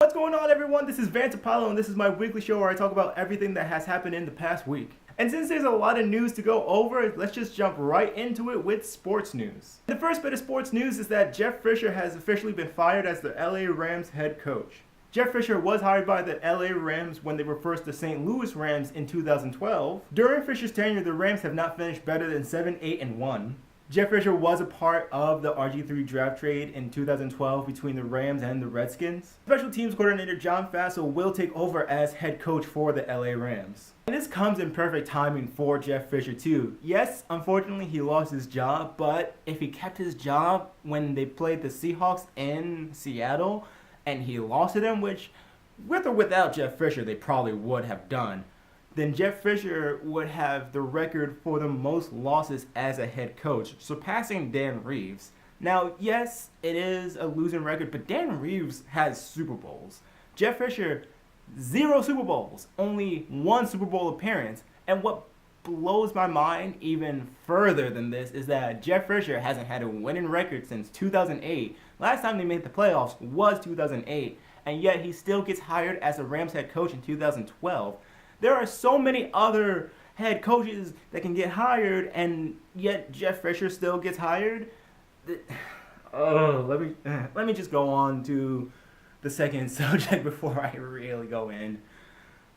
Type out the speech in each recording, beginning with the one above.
What's going on, everyone? This is Vance and this is my weekly show where I talk about everything that has happened in the past week. And since there's a lot of news to go over, let's just jump right into it with sports news. The first bit of sports news is that Jeff Fisher has officially been fired as the LA Rams head coach. Jeff Fisher was hired by the LA Rams when they were first the St. Louis Rams in 2012. During Fisher's tenure, the Rams have not finished better than 7-8-1. Jeff Fisher was a part of the RG3 draft trade in 2012 between the Rams and the Redskins. Special teams coordinator John Fassel will take over as head coach for the LA Rams. And this comes in perfect timing for Jeff Fisher too. Yes, unfortunately he lost his job, but if he kept his job when they played the Seahawks in Seattle and he lost to them, which with or without Jeff Fisher they probably would have done, then Jeff Fisher would have the record for the most losses as a head coach, surpassing Dan Reeves. Now, yes, it is a losing record, but Dan Reeves has Super Bowls. Jeff Fisher, 0 Super Bowls, only 1 Super Bowl appearance. And what blows my mind even further than this is that Jeff Fisher hasn't had a winning record since 2008. Last time they made the playoffs was 2008, and yet he still gets hired as the Rams head coach in 2012. There are so many other head coaches that can get hired, and yet Jeff Fisher still gets hired. Let me just go on to the second subject before I really go in.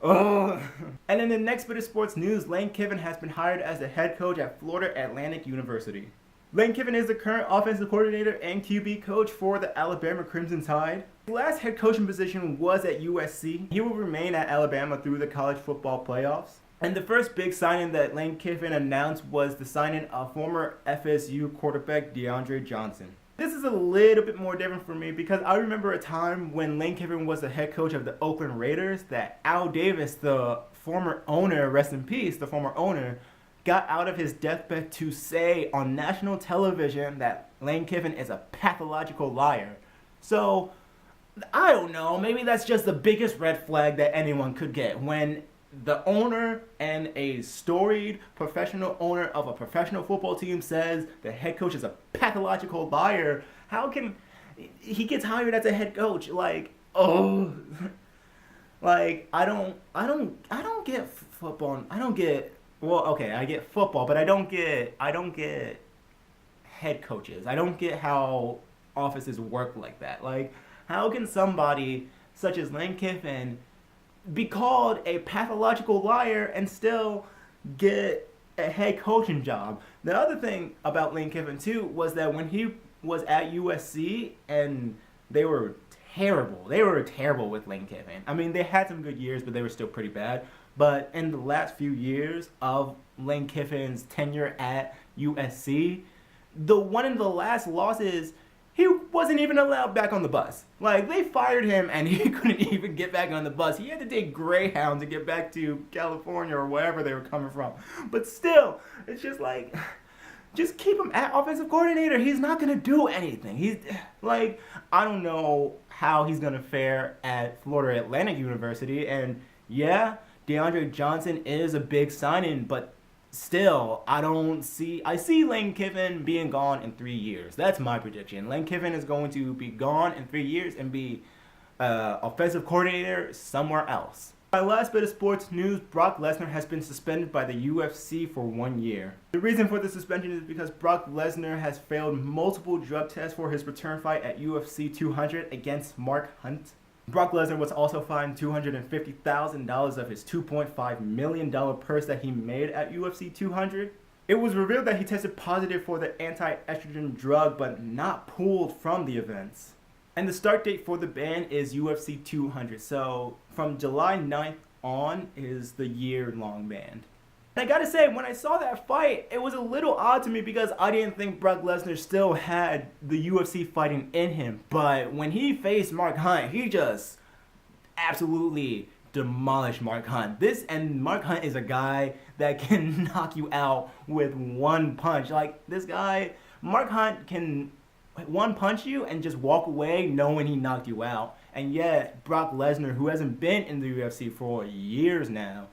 And in the next bit of sports news, Lane Kiffin has been hired as the head coach at Florida Atlantic University. Lane Kiffin is the current offensive coordinator and QB coach for the Alabama Crimson Tide. His last head coaching position was at USC. He will remain at Alabama through the college football playoffs. And the first big signing that Lane Kiffin announced was the signing of former FSU quarterback DeAndre Johnson. This is a little bit more different for me because I remember a time when Lane Kiffin was the head coach of the Oakland Raiders that Al Davis, the former owner, rest in peace, the former owner, got out of his deathbed to say on national television that Lane Kiffin is a pathological liar. So, I don't know, maybe that's just the biggest red flag that anyone could get. When the owner and a storied professional owner of a professional football team says the head coach is a pathological liar, how can he gets hired as a head coach? I don't get football. I get football, but I don't get head coaches. I don't get how offices work like that. Like, how can somebody such as Lane Kiffin be called a pathological liar and still get a head coaching job? The other thing about Lane Kiffin too was that when he was at USC and they were terrible. They were terrible with Lane Kiffin. I mean, they had some good years, but they were still pretty bad. But in the last few years of Lane Kiffin's tenure at USC, one of the last losses, he wasn't even allowed back on the bus. Like, they fired him and he couldn't even get back on the bus. He had to take Greyhound to get back to California or wherever they were coming from. But still, it's just like, just keep him at offensive coordinator. He's not going to do anything. He's like, I don't know how he's going to fare at Florida Atlantic University. And yeah, DeAndre Johnson is a big signing, but still, I see Lane Kiffin being gone in 3 years. That's my prediction. Lane Kiffin is going to be gone in 3 years and be offensive coordinator somewhere else. My last bit of sports news, Brock Lesnar has been suspended by the UFC for 1 year. The reason for the suspension is because Brock Lesnar has failed multiple drug tests for his return fight at UFC 200 against Mark Hunt. Brock Lesnar was also fined $250,000 of his $2.5 million purse that he made at UFC 200. It was revealed that he tested positive for the anti-estrogen drug but not pulled from the events. And the start date for the ban is UFC 200, so from July 9th on is the year-long ban. And I gotta say, when I saw that fight, it was a little odd to me because I didn't think Brock Lesnar still had the UFC fighting in him. But when he faced Mark Hunt, he just absolutely demolished Mark Hunt. Mark Hunt is a guy that can knock you out with one punch. Like, this guy, Mark Hunt can one punch you and just walk away knowing he knocked you out. And yet, Brock Lesnar, who hasn't been in the UFC for years now,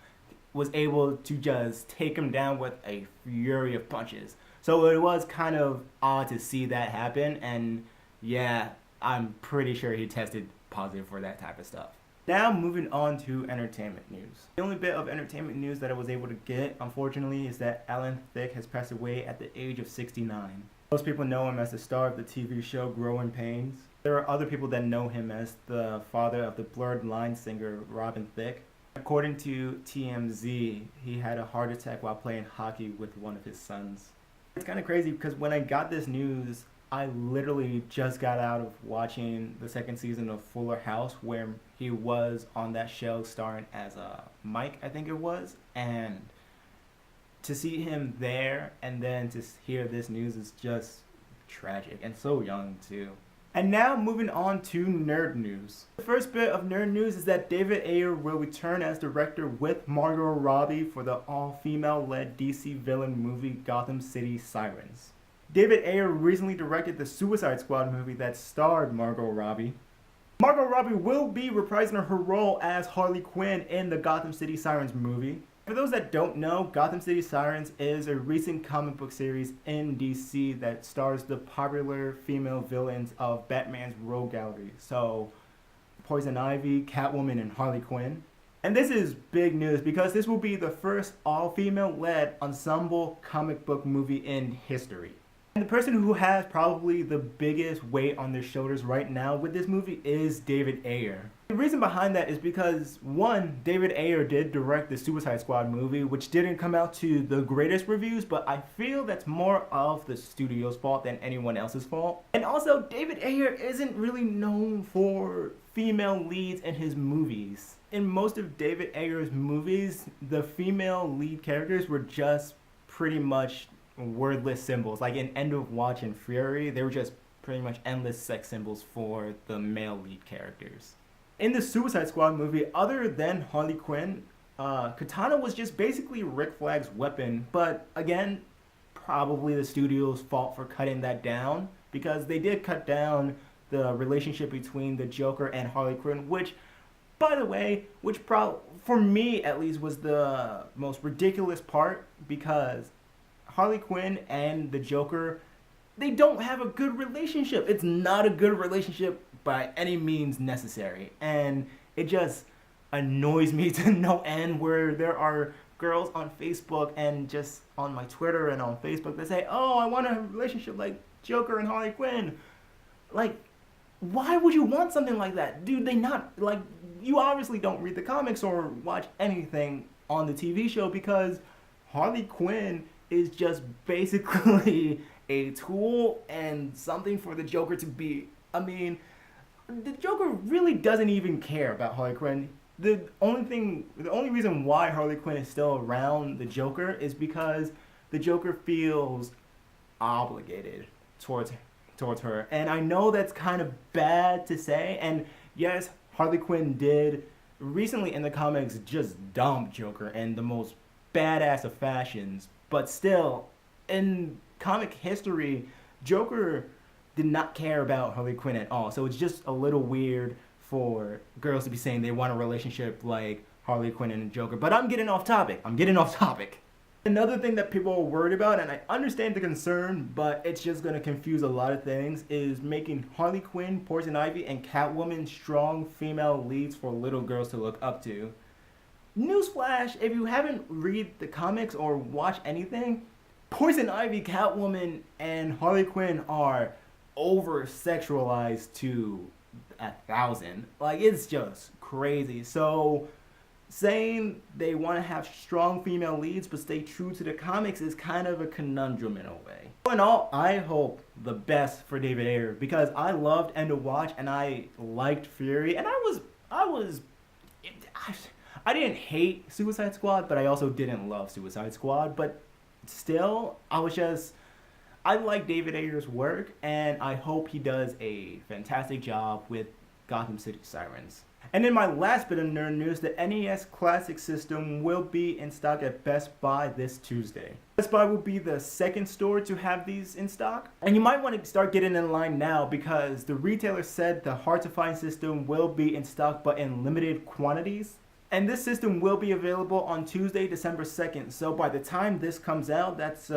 was able to just take him down with a fury of punches. So it was kind of odd to see that happen, and yeah, I'm pretty sure he tested positive for that type of stuff. Now moving on to entertainment news. The only bit of entertainment news that I was able to get, unfortunately, is that Alan Thicke has passed away at the age of 69. Most people know him as the star of the TV show Growing Pains. There are other people that know him as the father of the Blurred Line singer Robin Thicke. According to TMZ, he had a heart attack while playing hockey with one of his sons. It's kind of crazy because when I got this news, I literally just got out of watching the second season of Fuller House, where he was on that show starring as Mike, I think it was. And to see him there and then to hear this news is just tragic, and so young too. And now moving on to nerd news. The first bit of nerd news is that David Ayer will return as director with Margot Robbie for the all-female led DC villain movie Gotham City Sirens. David Ayer recently directed the Suicide Squad movie that starred Margot Robbie. Margot Robbie will be reprising her role as Harley Quinn in the Gotham City Sirens movie. For those that don't know, Gotham City Sirens is a recent comic book series in DC that stars the popular female villains of Batman's Rogue Gallery. So, Poison Ivy, Catwoman, and Harley Quinn. And this is big news because this will be the first all-female led ensemble comic book movie in history. And the person who has probably the biggest weight on their shoulders right now with this movie is David Ayer. The reason behind that is because, one, David Ayer did direct the Suicide Squad movie, which didn't come out to the greatest reviews, but I feel that's more of the studio's fault than anyone else's fault. And also, David Ayer isn't really known for female leads in his movies. In most of David Ayer's movies, the female lead characters were just pretty much wordless symbols. Like in End of Watch and Fury, they were just pretty much endless sex symbols for the male lead characters. In the Suicide Squad movie, other than Harley Quinn, Katana was just basically Rick Flagg's weapon. But again, probably the studio's fault for cutting that down, because they did cut down the relationship between the Joker and Harley Quinn, which, by the way, for me at least, was the most ridiculous part, because Harley Quinn and the Joker, they don't have a good relationship. It's not a good relationship by any means necessary. And it just annoys me to no end, where there are girls on Facebook and just on my Twitter and on Facebook that say, oh, I want a relationship like Joker and Harley Quinn. Like, why would you want something like that? Dude, you obviously don't read the comics or watch anything on the TV show, because Harley Quinn is just basically a tool and something for the Joker to be. I mean, the Joker really doesn't even care about Harley Quinn. The only reason why Harley Quinn is still around the Joker is because the Joker feels obligated towards her. And I know that's kind of bad to say, and yes, Harley Quinn did recently in the comics just dump Joker in the most badass of fashions. But still, in comic history, Joker did not care about Harley Quinn at all. So it's just a little weird for girls to be saying they want a relationship like Harley Quinn and Joker. But I'm getting off topic. Another thing that people are worried about, and I understand the concern, but it's just going to confuse a lot of things, is making Harley Quinn, Poison Ivy, and Catwoman strong female leads for little girls to look up to. Newsflash, if you haven't read the comics or watched anything, Poison Ivy, Catwoman, and Harley Quinn are over-sexualized to 1,000. Like, it's just crazy. So, saying they want to have strong female leads but stay true to the comics is kind of a conundrum in a way. All in all, I hope the best for David Ayer, because I loved End of Watch and I liked Fury, and I didn't hate Suicide Squad, but I also didn't love Suicide Squad. But still, I like David Ayer's work, and I hope he does a fantastic job with Gotham City Sirens. And in my last bit of nerd news, the NES Classic System will be in stock at Best Buy this Tuesday. Best Buy will be the second store to have these in stock. And you might want to start getting in line now, because the retailer said the hard-to-find system will be in stock but in limited quantities. And this system will be available on Tuesday, December 2nd. So by the time this comes out, that's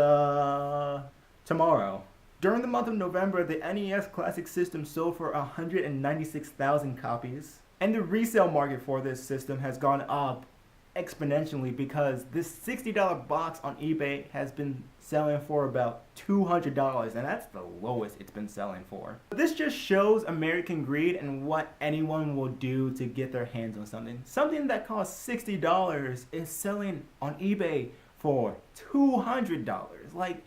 tomorrow. During the month of November, the NES Classic system sold for 196,000 copies. And the resale market for this system has gone up exponentially because this $60 box on eBay has been selling for about $200, and that's the lowest it's been selling for. This just shows American greed and what anyone will do to get their hands on something. Something that costs $60 is selling on eBay for $200. Like,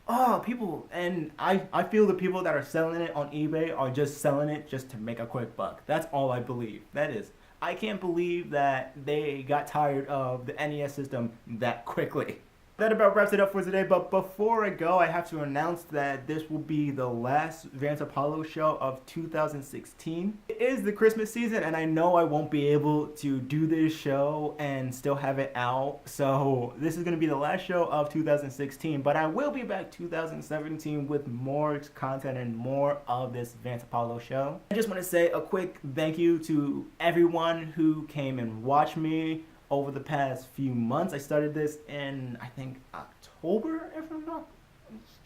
oh, people, and I feel the people that are selling it on eBay are just selling it just to make a quick buck. That's all I believe. That is, I can't believe that they got tired of the NES system that quickly. That about wraps it up for today, but before I go, I have to announce that this will be the last Vance Apollo show of 2016. It is the Christmas season, and I know I won't be able to do this show and still have it out, so this is going to be the last show of 2016, but I will be back 2017 with more content and more of this Vance Apollo show. I just want to say a quick thank you to everyone who came and watched me over the past few months. I started this in, I think, October, if I'm not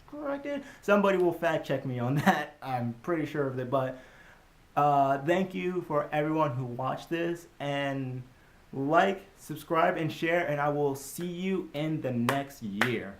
corrected. Somebody will fact check me on that. I'm pretty sure of it, but thank you for everyone who watched this, and like, subscribe, and share, and I will see you in the next year.